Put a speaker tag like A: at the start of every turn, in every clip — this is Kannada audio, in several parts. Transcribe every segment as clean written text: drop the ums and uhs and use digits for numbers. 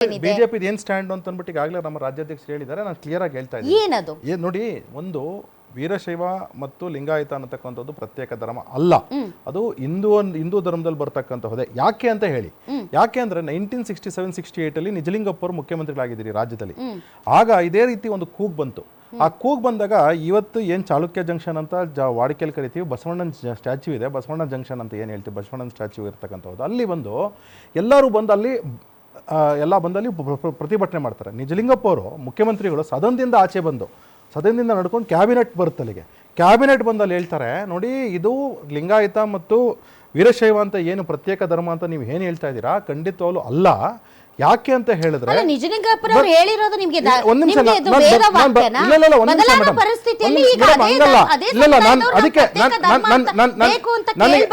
A: ಬಿಜೆಪಿ ಏನ್ ಸ್ಟ್ಯಾಂಡ್ ಅಂತ ಅಂದ್ಬಿಟ್ಟು ಈಗಾಗಲೇ ನಮ್ಮ ರಾಜ್ಯಾಧ್ಯಕ್ಷರು ಹೇಳಿದ್ದಾರೆ. ನಾನು ಕ್ಲಿಯರ್ ಆಗಿ ಹೇಳ್ತಾ ಇದ್ದೀನಿ.
B: ಏನದು
A: ನೋಡಿ, ಒಂದು ವೀರಶೈವ ಮತ್ತು ಲಿಂಗಾಯತ ಅನ್ನತಕ್ಕಂಥದ್ದು ಪ್ರತ್ಯೇಕ ಧರ್ಮ ಅಲ್ಲ, ಅದು ಹಿಂದೂ ಧರ್ಮದಲ್ಲಿ ಬರ್ತಕ್ಕಂಥದ್ದೇ. ಯಾಕೆ ಅಂತ ಹೇಳಿ, ಯಾಕೆ ಅಂದ್ರೆ 1967-68 ಅಲ್ಲಿ ನಿಜಲಿಂಗಪ್ಪ ಅವರು ಮುಖ್ಯಮಂತ್ರಿಗಳಾಗಿದ್ದೀರಿ ರಾಜ್ಯದಲ್ಲಿ. ಆಗ ಇದೇ ರೀತಿ ಒಂದು ಕೂಗ್ ಬಂತು. ಆ ಕೂಗ್ ಬಂದಾಗ ಇವತ್ತು ಏನು ಚಾಲುಕ್ಯ ಜಂಕ್ಷನ್ ಅಂತ ವಾಡಿಕೆಯಲ್ಲಿ ಕರಿತೀವಿ, ಬಸವಣ್ಣನ ಸ್ಟ್ಯಾಚ್ಯೂ ಇದೆ, ಬಸವಣ್ಣ ಜಂಕ್ಷನ್ ಅಂತ ಏನು ಹೇಳ್ತೀವಿ, ಬಸವಣ್ಣನ ಸ್ಟ್ಯಾಚ್ಯೂ ಇರ್ತಕ್ಕಂಥದ್ದು, ಅಲ್ಲಿ ಬಂದು ಎಲ್ಲರೂ ಬಂದು ಅಲ್ಲಿ ಎಲ್ಲ ಬಂದಲ್ಲಿ ಪ್ರತಿಭಟನೆ ಮಾಡ್ತಾರೆ. ನಿಜಲಿಂಗಪ್ಪ ಅವರು ಮುಖ್ಯಮಂತ್ರಿಗಳು ಸದನದಿಂದ ಆಚೆ ಬಂದು ಸದನದಿಂದ ನಡ್ಕೊಂಡು ಕ್ಯಾಬಿನೆಟ್ ಬರುತ್ತೆ, ಅಲ್ಲಿಗೆ ಕ್ಯಾಬಿನೆಟ್ ಬಂದಲ್ಲಿ ಹೇಳ್ತಾರೆ, ನೋಡಿ ಇದು ಲಿಂಗಾಯತ ಮತ್ತು ವೀರಶೈವ ಅಂತ ಏನು ಪ್ರತ್ಯೇಕ ಧರ್ಮ ಅಂತ ನೀವು ಏನು ಹೇಳ್ತಾ ಇದ್ದೀರಾ, ಖಂಡಿತವಾಗ್ಲೂ ಅಲ್ಲ. ಯಾಕೆ ಅಂತ ಹೇಳಿದ್ರೆ
B: ನಿಜಲಿಂಗಪ್ಪನವರು ಹೇಳಿರೋದು ನಿಮಗೆ
A: ಒಂದು ನಿಮಿಷ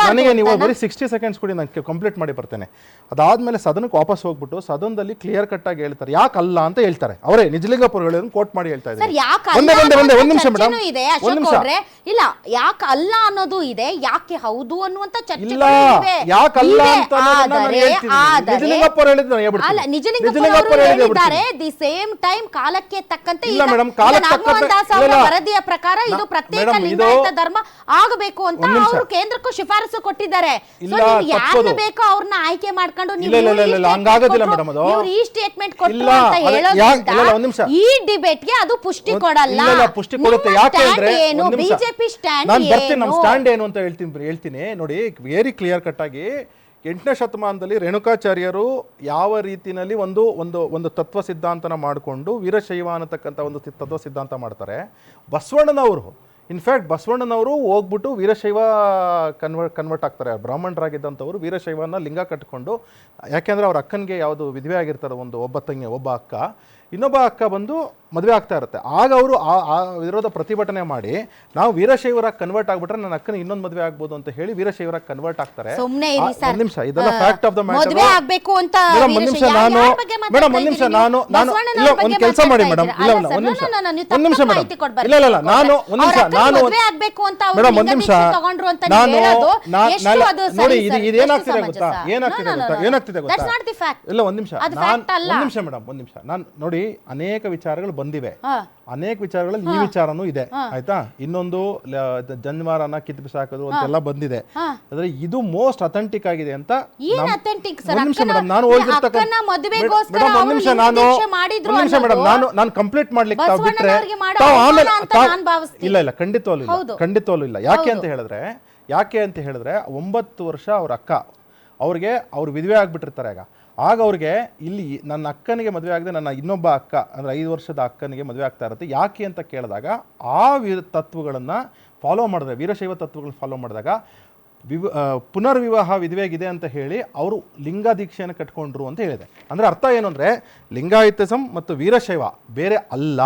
A: ನನಗೆ ನೀವು ಬರೀ 60 ಸೆಕೆಂಡ್ಸ್ ಕೊಡಿ, ನಾನು ಕಂಪ್ಲೀಟ್ ಮಾಡಿ ಬರ್ತೇನೆ. ಅದಾದ್ಮೇಲೆ ಸದನಕ್ಕೆ ವಾಪಸ್ ಹೋಗ್ಬಿಟ್ಟು ಸದನದಲ್ಲಿ ಕ್ಲಿಯರ್ ಕಟ್ ಆಗಿ ಹೇಳ್ತಾರೆ ಯಾಕಲ್ಲ ಅಂತ ಹೇಳ್ತಾರೆ. ಅವರೇ ನಿಜಲಿಂಗಪ್ಪ ಹೇಳಿದ್ರು ಕೋಟ್ ಮಾಡಿ ಹೇಳ್ತಾ ಇದ್ದಾರೆ. ಒಂದ್ ನಿಮಿಷ ಮೇಡಮ್, ಒಂದ್ ನಿಮಿಷ
B: ಇಲ್ಲ, ಯಾಕೆ ಅಲ್ಲ ಅನ್ನೋದು ಇದೆ, ಯಾಕೆ ಹೌದು ಅನ್ನುವಂತ ಚರ್ಚೆ
A: ಇಲ್ಲ. ಯಾಕಲ್ಲ ಅಂತ ನಿಜಲಿಂಗಪ್ಪ ಹೇಳಿದ್ರು
B: ನಿಜಲಿಂಗಪ್ಪನವರು ದಿ ಸೇಮ್ ಟೈಮ್ ಕಾಲಕ್ಕೆ ತಕ್ಕಂತೆ ವರದಿಯ ಪ್ರಕಾರ ಇದು ಪ್ರತ್ಯೇಕ ಲಿಂಗಾಯತ ಧರ್ಮ ಆಗಬೇಕು ಅಂತ ಅವರು ಕೇಂದ್ರಕ್ಕೂ ಶಿಫಾರಸು ಕೊಟ್ಟಿದ್ದಾರೆ. ಯಾರನ್ನ ಬೇಕೋ ಅವ್ರನ್ನ ಆಯ್ಕೆ ಮಾಡ್ಕೊಂಡು ಈ ಸ್ಟೇಟ್ಮೆಂಟ್ ಕೊಟ್ಟು ಅಂತ ಹೇಳೋದ್ರಿಂದ ಈ ಡಿಬೇಟ್ಗೆ ಅದು ಪುಷ್ಟಿ ಕೊಡಲ್ಲ.
A: ಪುಷ್ಟಿ ಕೊಡುತ್ತೆ. ಯಾಕೆ ಅಂದ್ರೆ
B: ಬಿಜೆಪಿ ಸ್ಟ್ಯಾಂಡ್
A: ನಮ್ಮ ಸ್ಟ್ಯಾಂಡ್ ಏನು ಅಂತ ಹೇಳ್ತೀನಿ ನೋಡಿ, ವೆರಿ ಕ್ಲಿಯರ್ ಕಟ್ ಆಗಿ 8ನೇ ಶತಮಾನದಲ್ಲಿ ರೇಣುಕಾಚಾರ್ಯರು ಯಾವ ರೀತಿಯಲ್ಲಿ ಒಂದು ತತ್ವ ಸಿದ್ಧಾಂತನ ಮಾಡಿಕೊಂಡು ವೀರಶೈವ ಅನ್ನತಕ್ಕಂಥ ಒಂದು ತತ್ವ ಸಿದ್ಧಾಂತ ಮಾಡ್ತಾರೆ. ಬಸವಣ್ಣನವರು ಇನ್ಫ್ಯಾಕ್ಟ್ ಬಸವಣ್ಣನವರು ಹೋಗ್ಬಿಟ್ಟು ವೀರಶೈವ ಕನ್ವರ್ಟ್ ಆಗ್ತಾರೆ. ಬ್ರಾಹ್ಮಣರಾಗಿದ್ದಂಥವ್ರು ವೀರಶೈವನ ಲಿಂಗ ಕಟ್ಕೊಂಡು, ಯಾಕೆಂದರೆ ಅವ್ರ ಅಕ್ಕನಿಗೆ ಯಾವುದು ವಿಧವೆ ಆಗಿರ್ತಾರೆ, ಒಬ್ಬ ತಂಗಿ, ಒಬ್ಬ ಅಕ್ಕ, ಇನ್ನೊಬ್ಬ ಅಕ್ಕ ಬಂದು ಮದುವೆ ಆಗ್ತಾ ಇರುತ್ತೆ. ಆಗ ಅವರು ಆ ವಿರೋಧ ಪ್ರತಿಭಟನೆ ಮಾಡಿ ನಾವು ವೀರಶೈವರಾಗಿ ಕನ್ವರ್ಟ್ ಆಗ್ಬಿಟ್ರೆ ನನ್ನ ಅಕ್ಕನ ಇನ್ನೊಂದು ಮದುವೆ ಆಗ್ಬೋದು ಅಂತ ಹೇಳಿ ವೀರಶೈವರಾಗಿ ಕನ್ವರ್ಟ್ ಆಗ್ತಾರೆ. ಒಂದ್ ನಿಮಿಷ, ಇದೆಲ್ಲ ಫ್ಯಾಕ್ಟ್ ಆಫ್ ದ ಮ್ಯಾಟರ್. ಒಂದ್ ನಿಮಿಷ ನಾನು ಒಂದ್ ಕೆಲಸ ಮಾಡಿ ಮೇಡಮ್, ಒಂದ್ ನಿಮಿಷ ಮೇಡಮ್, ಇಲ್ಲ ನಾನು ಮೇಡಮ್ ಒಂದ್ ನಿಮಿಷ ನೋಡಿ, ಇದೇನಾಗ್ತಿದೆ ಗೊತ್ತಾ, ಏನಾಗ್ತಿದೆ ಗೊತ್ತಾ, ಇಲ್ಲ ಒಂದ್ ನಿಮಿಷ ಮೇಡಮ್, ಒಂದ್ ನಿಮಿಷ. ನಾನು ನೋಡಿ, ಅನೇಕ ವಿಚಾರಗಳು ಬಂದಿವೆ, ಅನೇಕ ವಿಚಾರಗಳಲ್ಲಿ ಈ ವಿಚಾರನೂ ಇದೆ, ಆಯ್ತಾ. ಇನ್ನೊಂದು ಜನ್ಮಾರನ ಕಿತ್ತು ಬಿಸಾಕೋದು ಅಂತೆಲ್ಲ ಬಂದಿದೆ. ಆದ್ರೆ ಇದು ಮೋಸ್ಟ್ ಅಥೆಂಟಿಕ್ ಆಗಿದೆ ಅಂತ. ಒಂದ್ ನಿಮಿಷ ಮೇಡಮ್, ನಾನು ಹೋಗಿರ್ತಕ್ಕಂಥ ಒಂದ್ ನಿಮಿಷ ನಾನು ಕಂಪ್ಲೀಟ್ ಮಾಡ್ಲಿಕ್ಕೆ ತಾವು ಬಿಟ್ರೆ ಆಮೇಲೆ ಇಲ್ಲ ಖಂಡಿತವಲ್ಲೂ ಇಲ್ಲ. ಯಾಕೆ ಅಂತ ಹೇಳಿದ್ರೆ 9 ವರ್ಷ ಅವ್ರ ಅಕ್ಕ ಅವ್ರು ವಿಧವೆ ಆಗ್ಬಿಟ್ಟಿರ್ತಾರೆ. ಆಗ ಅವ್ರಿಗೆ ಇಲ್ಲಿ ನನ್ನ ಅಕ್ಕನಿಗೆ ಮದುವೆ ಆಗದೆ ನನ್ನ ಇನ್ನೊಬ್ಬ ಅಕ್ಕ ಅಂದರೆ 5 ವರ್ಷದ ಅಕ್ಕನಿಗೆ ಮದುವೆ ಆಗ್ತಾ ಇರುತ್ತೆ. ಯಾಕೆ ಅಂತ ಕೇಳಿದಾಗ ಆ ತತ್ವಗಳನ್ನು ಫಾಲೋ ಮಾಡಿದ್ರೆ, ವೀರಶೈವ ತತ್ವಗಳನ್ನ ಫಾಲೋ ಮಾಡಿದಾಗ ಪುನರ್ವಿವಾಹ ವಿಧವೆಗಿದೆ ಅಂತ ಹೇಳಿ ಅವರು ಲಿಂಗ ದೀಕ್ಷೆಯನ್ನು ಕಟ್ಕೊಂಡ್ರು ಅಂತ ಹೇಳಿದೆ. ಅಂದರೆ ಅರ್ಥ ಏನು ಅಂದರೆ ಲಿಂಗಾಯತಿಸಮ್ ಮತ್ತು ವೀರಶೈವ ಬೇರೆ ಅಲ್ಲ.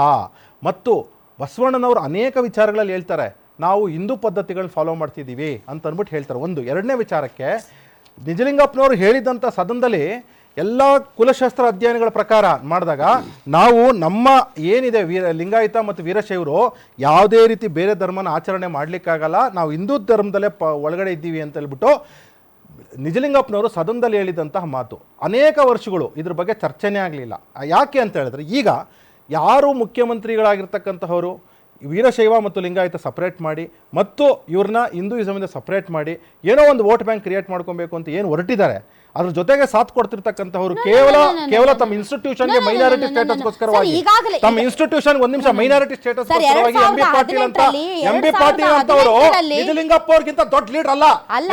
A: ಮತ್ತು ಬಸವಣ್ಣನವರು ಅನೇಕ ವಿಚಾರಗಳಲ್ಲಿ ಹೇಳ್ತಾರೆ ನಾವು ಹಿಂದೂ ಪದ್ಧತಿಗಳನ್ನ ಫಾಲೋ ಮಾಡ್ತಿದ್ದೀವಿ ಅಂತ ಅಂದ್ಬಿಟ್ಟು ಹೇಳ್ತಾರೆ. ಒಂದು. ಎರಡನೇ ವಿಚಾರಕ್ಕೆ ನಿಜಲಿಂಗಪ್ಪನವರು ಹೇಳಿದಂಥ ಸದನದಲ್ಲಿ ಎಲ್ಲ ಕುಲಶಾಸ್ತ್ರ ಅಧ್ಯಯನಗಳ ಪ್ರಕಾರ ಮಾಡಿದಾಗ ನಾವು ನಮ್ಮ ಏನಿದೆ ಲಿಂಗಾಯತ ಮತ್ತು ವೀರಶೈವರು ಯಾವುದೇ ರೀತಿ ಬೇರೆ ಧರ್ಮನ ಆಚರಣೆ ಮಾಡಲಿಕ್ಕಾಗಲ್ಲ, ನಾವು ಹಿಂದೂ ಧರ್ಮದಲ್ಲೇ ಒಳಗಡೆ ಇದ್ದೀವಿ ಅಂತ ಹೇಳ್ಬಿಟ್ಟು ನಿಜಲಿಂಗಪ್ಪನವರು ಸದನದಲ್ಲಿ ಹೇಳಿದಂತಹ ಮಾತು ಅನೇಕ ವರ್ಷಗಳು ಇದ್ರ ಬಗ್ಗೆ ಚರ್ಚೆನೇ ಆಗಲಿಲ್ಲ. ಯಾಕೆ ಅಂತ ಹೇಳಿದ್ರೆ ಈಗ ಯಾರು ಮುಖ್ಯಮಂತ್ರಿಗಳಾಗಿರ್ತಕ್ಕಂತಹವರು ವೀರಶೈವ ಮತ್ತು ಲಿಂಗಾಯತ ಸಪ್ರೇಟ್ ಮಾಡಿ ಮತ್ತು ಇವ್ರನ್ನ ಹಿಂದೂಯಿಸಮಿಂದ ಸಪ್ರೇಟ್ ಮಾಡಿ ಏನೋ ಒಂದು ವೋಟ್ ಬ್ಯಾಂಕ್ ಕ್ರಿಯೇಟ್ ಮಾಡ್ಕೊಬೇಕು ಅಂತ ಏನು ಹೊರಟಿದ್ದಾರೆ, ಅದ್ರ ಜೊತೆಗೆ ಸಾಥ್ ಕೊಡ್ತಿರ್ತಕ್ಕಂಥವ್ರು ಕೇವಲ ತಮ್ಮ ಇನ್ಸ್ಟಿಟ್ಯೂಷನ್ಗೆ ಮೈನಾರಿಟಿ ಸ್ಟೇಟಸ್ಗೋಸ್ಕರವಾಗಿ, ತಮ್ಮ ಇನ್ಸ್ಟಿಟ್ಯೂಷನ್ ಒಂದ್ ನಿಮಿಷ ಮೈನಾರಿಟಿ ಸ್ಟೇಟಸ್ಗೋಸ್ಕರವಾಗಿ ಎಂ ಬಿ ಪಾಟೀಲ್ ಅಂತವರು ನಿಜಲಿಂಗಪ್ಪ ಅವ್ರಿಗಿಂತ ದೊಡ್ಡ ಲೀಡರ್ ಅಲ್ಲ.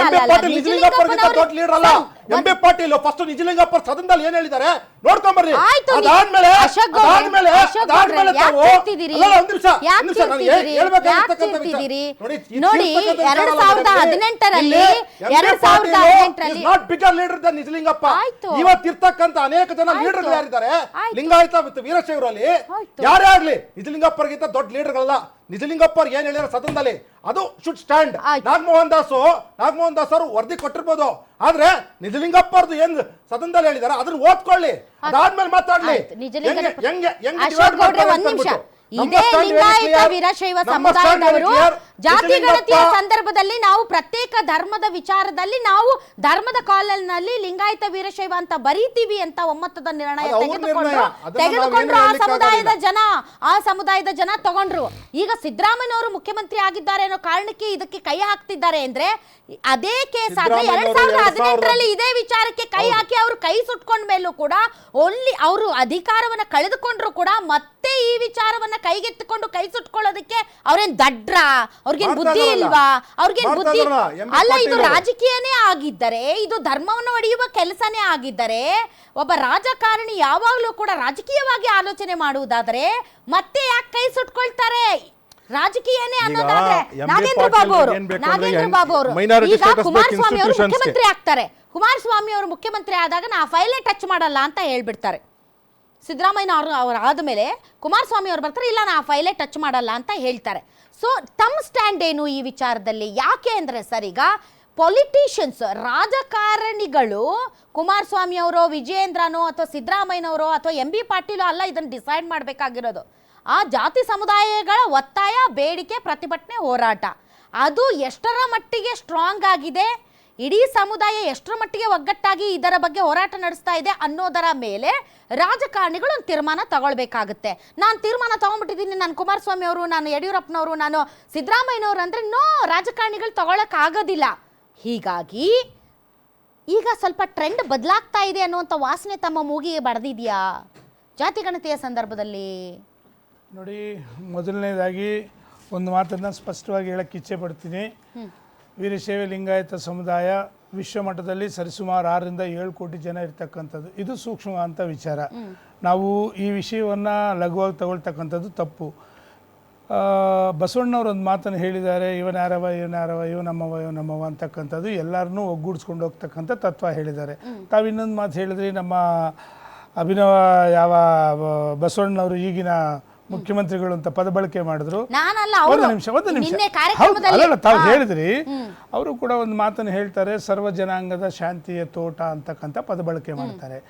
A: ಎಂ ಬಿ ಪಾಟೀಲ್ ನಿಜಲಿಂಗಪ್ಪ ಅವ್ರಿಗಿಂತ ದೊಡ್ಡ ಲೀಡರ್ ಅಲ್ಲ. M B Patil first Nijalingappa ಸದನದಲ್ಲಿ ಏನ್ ಹೇಳಿದ್ದಾರೆ ನೋಡ್ಕೊಂಬರ್ರಿ. ಅದಾದ್ಮೇಲೆ ನಿಜಲಿಂಗಪ್ಪ ಇವತ್ತಿರ್ತಕ್ಕಂಥ ಅನೇಕ ಜನ ಲೀಡರ್ ಯಾರಿದ್ದಾರೆ ಲಿಂಗಾಯತ ಮತ್ತು ವೀರಶೈವರಲ್ಲಿ ಯಾರೇ ಆಗ್ಲಿ ನಿಜಲಿಂಗಪ್ಪರಿಗಿಂತ ದೊಡ್ಡ ಲೀಡರ್ಗಳಲ್ಲ. ನಿಜಲಿಂಗಪ್ಪ ಏನ್ ಹೇಳಿದಾರೆ ಸದನದಲ್ಲಿ ಅದು ಶುಡ್ ಸ್ಟ್ಯಾಂಡ್. ನಾಗಮೋಹನ್ ದಾಸ್ ಅವರು ವರದಿ ಕೊಟ್ಟಿರ್ಬೋದು, ಆದ್ರೆ ನಿಜಲಿಂಗಪ್ಪರ್ದು ಏನ್ ಸದನದಲ್ಲಿ ಹೇಳಿದಾರೆ ಅದನ್ನ ಓದ್ಕೊಳ್ಳಿ, ಅದಾದ್ಮೇಲೆ ಮಾತಾಡ್ಲಿ.
B: ಇದೇ ಲಿಂಗಾಯತ ವೀರಶೈವ ಸಮುದಾಯದವರು ಜಾತಿ ಗಣತಿಯ ಸಂದರ್ಭದಲ್ಲಿ ನಾವು ಪ್ರತ್ಯೇಕ ಧರ್ಮದ ವಿಚಾರದಲ್ಲಿ ನಾವು ಧರ್ಮದ ಕಾಲಲ್ಲಿ ಲಿಂಗಾಯತ ವೀರಶೈವ ಅಂತ ಬರೀತೀವಿ ಅಂತ ಒಮ್ಮತದ ನಿರ್ಣಯ ತೆಗೆದುಕೊಂಡ್ರು ಆ ಸಮುದಾಯದ ಜನ ತಗೊಂಡ್ರು. ಈಗ ಸಿದ್ದರಾಮಯ್ಯನವರು ಮುಖ್ಯಮಂತ್ರಿ ಆಗಿದ್ದಾರೆ ಅನ್ನೋ ಕಾರಣಕ್ಕೆ ಇದಕ್ಕೆ ಕೈ ಹಾಕ್ತಿದ್ದಾರೆ ಅಂದ್ರೆ ಅದೇ ಕೇಸ್ ಆದ್ರೆ 2018ರಲ್ಲಿ ಇದೇ ವಿಚಾರಕ್ಕೆ ಕೈ ಹಾಕಿ ಅವರು ಕೈ ಸುಟ್ಕೊಂಡ ಮೇಲೂ ಕೂಡ ಓನ್ಲಿ ಅವರು ಅಧಿಕಾರವನ್ನ ಕಳೆದುಕೊಂಡ್ರು ಕೂಡ ಮತ್ತೆ ಈ ವಿಚಾರವನ್ನ ಕೈಗೆತ್ತಿಕೊಂಡು ಕೈ ಸುಟ್ಕೊಳ್ಳೋದಕ್ಕೆ ಅವ್ರೇನ್ ದಡ್ರ, ಅವ್ರಿಗೇನ್ ಬುದ್ಧಿ ಇಲ್ವಾ? ಅವ್ರಿಗೇನ್ ಬುದ್ಧಿ ಅಲ್ಲ. ಇದು ರಾಜಕೀಯನೇ ಆಗಿದ್ದರೆ, ಇದು ಧರ್ಮವನ್ನು ಒಡೆಯುವ ಕೆಲಸನೇ ಆಗಿದ್ದರೆ, ಒಬ್ಬ ರಾಜಕಾರಣಿ ಯಾವಾಗ್ಲೂ ಕೂಡ ರಾಜಕೀಯವಾಗಿ ಆಲೋಚನೆ ಮಾಡುವುದಾದರೆ ಮತ್ತೆ ಯಾಕೆ ಕೈ ಸುಟ್ಕೊಳ್ತಾರೆ? ರಾಜಕೀಯನೇ ಅನ್ನೋದಾದ್ರೆ ನಾಗೇಂದ್ರ ಬಾಬು ಅವರು ಈಗ ಕುಮಾರಸ್ವಾಮಿ ಅವರು ಮುಖ್ಯಮಂತ್ರಿ ಆಗ್ತಾರೆ. ಕುಮಾರಸ್ವಾಮಿ ಅವರು ಮುಖ್ಯಮಂತ್ರಿ ಆದಾಗ ನಾ ಫೈಲೇ ಟಚ್ ಮಾಡಲ್ಲ ಅಂತ ಹೇಳ್ಬಿಡ್ತಾರೆ. ಸಿದ್ದರಾಮಯ್ಯ ಅವರು ಆದಮೇಲೆ ಕುಮಾರಸ್ವಾಮಿ ಅವರು ಬರ್ತಾರೆ, ಇಲ್ಲ ನಾ ಫೈಲೇ ಟಚ್ ಮಾಡಲ್ಲ ಅಂತ ಹೇಳ್ತಾರೆ. ಸೊ ತಮ್ಮ ಸ್ಟ್ಯಾಂಡ್ ಏನು ಈ ವಿಚಾರದಲ್ಲಿ? ಯಾಕೆ ಅಂದ್ರೆ ಸರ್, ಈಗ ಪೊಲಿಟಿಷಿಯನ್ಸ್, ರಾಜಕಾರಣಿಗಳು, ಕುಮಾರಸ್ವಾಮಿ ಅವರೋ ವಿಜಯೇಂದ್ರನೋ ಅಥವಾ ಸಿದ್ದರಾಮಯ್ಯನವರೋ ಅಥವಾ ಎಂ ಬಿ ಪಾಟೀಲೋ ಅಲ್ಲ ಇದನ್ನು ಡಿಸೈಡ್ ಮಾಡಬೇಕಾಗಿರೋದು. ಆ ಜಾತಿ ಸಮುದಾಯಗಳ ಒತ್ತಾಯ, ಬೇಡಿಕೆ, ಪ್ರತಿಭಟನೆ, ಹೋರಾಟ ಅದು ಎಷ್ಟರ ಮಟ್ಟಿಗೆ ಸ್ಟ್ರಾಂಗ್ ಆಗಿದೆ, ಇಡೀ ಸಮುದಾಯ ಎಷ್ಟರ ಮಟ್ಟಿಗೆ ಒಗ್ಗಟ್ಟಾಗಿ ಇದರ ಬಗ್ಗೆ ಹೋರಾಟ ನಡೆಸ್ತಾ ಇದೆ ಅನ್ನೋದರ ಮೇಲೆ ರಾಜಕಾರಣಿಗಳು ಒಂದು ತೀರ್ಮಾನ ತಗೊಳ್ಬೇಕಾಗುತ್ತೆ. ನಾನು ತೀರ್ಮಾನ ತಗೊಂಡ್ಬಿಟ್ಟಿದ್ದೀನಿ, ನಾನು ಕುಮಾರಸ್ವಾಮಿ ಅವರು, ನಾನು ಯಡಿಯೂರಪ್ಪನವರು, ನಾನು ಸಿದ್ದರಾಮಯ್ಯನವರು ಅಂದರೆ ನೋ, ರಾಜಕಾರಣಿಗಳು ತಗೊಳಕ್ಕಾಗೋದಿಲ್ಲ. ಹೀಗಾಗಿ ಈಗ ಸ್ವಲ್ಪ ಟ್ರೆಂಡ್ ಬದಲಾಗ್ತಾ ಇದೆ ಅನ್ನುವಂಥ ವಾಸನೆ ತಮ್ಮ ಮೂಗಿಗೆ ಬಡ್ದಿದೆಯಾ ಜಾತಿ ಗಣತಿಯ ಸಂದರ್ಭದಲ್ಲಿ?
C: ನೋಡಿ, ಮೊದಲನೇದಾಗಿ ಒಂದು ಮಾತನ್ನು ಸ್ಪಷ್ಟವಾಗಿ ಹೇಳಕ್ಕೆ ಇಚ್ಛೆ ಪಡ್ತೀನಿ. ವೀರಶೈವ ಲಿಂಗಾಯತ ಸಮುದಾಯ ವಿಶ್ವ ಮಟ್ಟದಲ್ಲಿ ಸರಿಸುಮಾರು 6ರಿಂದ 7 ಕೋಟಿ ಜನ ಇರ್ತಕ್ಕಂಥದ್ದು. ಇದು ಸೂಕ್ಷ್ಮವಾದಂಥ ವಿಚಾರ. ನಾವು ಈ ವಿಷಯವನ್ನು ಲಘುವಾಗಿ ತಗೊಳ್ತಕ್ಕಂಥದ್ದು ತಪ್ಪು. ಬಸವಣ್ಣವ್ರು ಒಂದು ಮಾತನ್ನು ಹೇಳಿದ್ದಾರೆ, ಇವನಾರವ ಇವ ನಮ್ಮವ ಅಂತಕ್ಕಂಥದ್ದು ಎಲ್ಲರನ್ನೂ ಒಗ್ಗೂಡಿಸ್ಕೊಂಡು ಹೋಗ್ತಕ್ಕಂಥ ತತ್ವ ಹೇಳಿದ್ದಾರೆ. ತಾವು ಇನ್ನೊಂದು ಮಾತು ಹೇಳಿದ್ರಿ, ನಮ್ಮ ಅಭಿನವ ಯಾವ ಬಸವಣ್ಣವರು ಈಗಿನ ಮುಖ್ಯಮಂತ್ರಿಗಳು ಅಂತ ಪದ ಬಳಕೆ ಮಾಡಿದ್ರು. ಒಂದು ನಿಮಿಷ ಅಲ್ಲ, ತಾವು ಹೇಳಿದ್ರಿ, ಅವರು ಕೂಡ ಒಂದು ಮಾತನ್ನು ಹೇಳ್ತಾರೆ, ಸರ್ವ ಜನಾಂಗದ ಶಾಂತಿಯ ತೋಟ ಅಂತಕ್ಕಂಥ ಪದ ಬಳಕೆ ಮಾಡ್ತಾರೆ.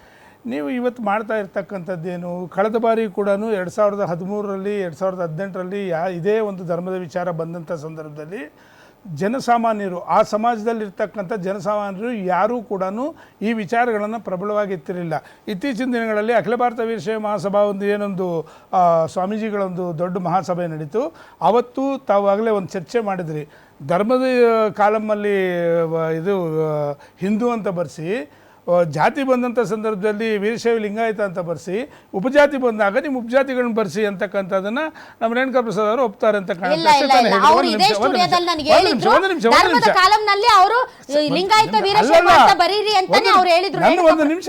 C: ನೀವು ಇವತ್ತು ಮಾಡ್ತಾ ಇರ್ತಕ್ಕಂಥದ್ದೇನು? ಕಳೆದ ಬಾರಿ ಕೂಡ 2013ರಲ್ಲಿ 2018ರಲ್ಲಿ ಇದೇ ಒಂದು ಧರ್ಮದ ವಿಚಾರ ಬಂದಂಥ ಸಂದರ್ಭದಲ್ಲಿ ಜನಸಾಮಾನ್ಯರು, ಆ ಸಮಾಜದಲ್ಲಿರ್ತಕ್ಕಂಥ ಜನಸಾಮಾನ್ಯರು ಯಾರೂ ಕೂಡ ಈ ವಿಚಾರಗಳನ್ನು ಪ್ರಬಲವಾಗಿ ಎತ್ತಿರಲಿಲ್ಲ. ಇತ್ತೀಚಿನ ದಿನಗಳಲ್ಲಿ ಅಖಿಲ ಭಾರತ ವೀರಶೈವ ಮಹಾಸಭಾ ಏನೊಂದು ಸ್ವಾಮೀಜಿಗಳೊಂದು ದೊಡ್ಡ ಮಹಾಸಭೆ ನಡೀತು. ಅವತ್ತು ತಾವು ಆಗಲೇ ಒಂದು ಚರ್ಚೆ ಮಾಡಿದ್ರಿ, ಧರ್ಮದ ಕಾಲಮಲ್ಲಿ ಇದು ಹಿಂದೂ ಅಂತ ಬರೆಸಿ, ಜಾತಿ ಬಂದಂಥ ಸಂದರ್ಭದಲ್ಲಿ ವೀರಶೈವ ಲಿಂಗಾಯತ ಅಂತ ಬರೆಸಿ, ಉಪಜಾತಿ ಬಂದಾಗ ನಿಮ್ಮ ಉಪಜಾತಿಗಳನ್ನ ಬರೆಸಿ ಅಂತಕ್ಕಂಥದ್ದನ್ನ ನಮ್ಮ ರೇಣುಕಾ ಪ್ರಸಾದ್ ಅವರು ಒಪ್ತಾರೆ ಅಂತ
B: ಒಂದು ನಿಮಿಷ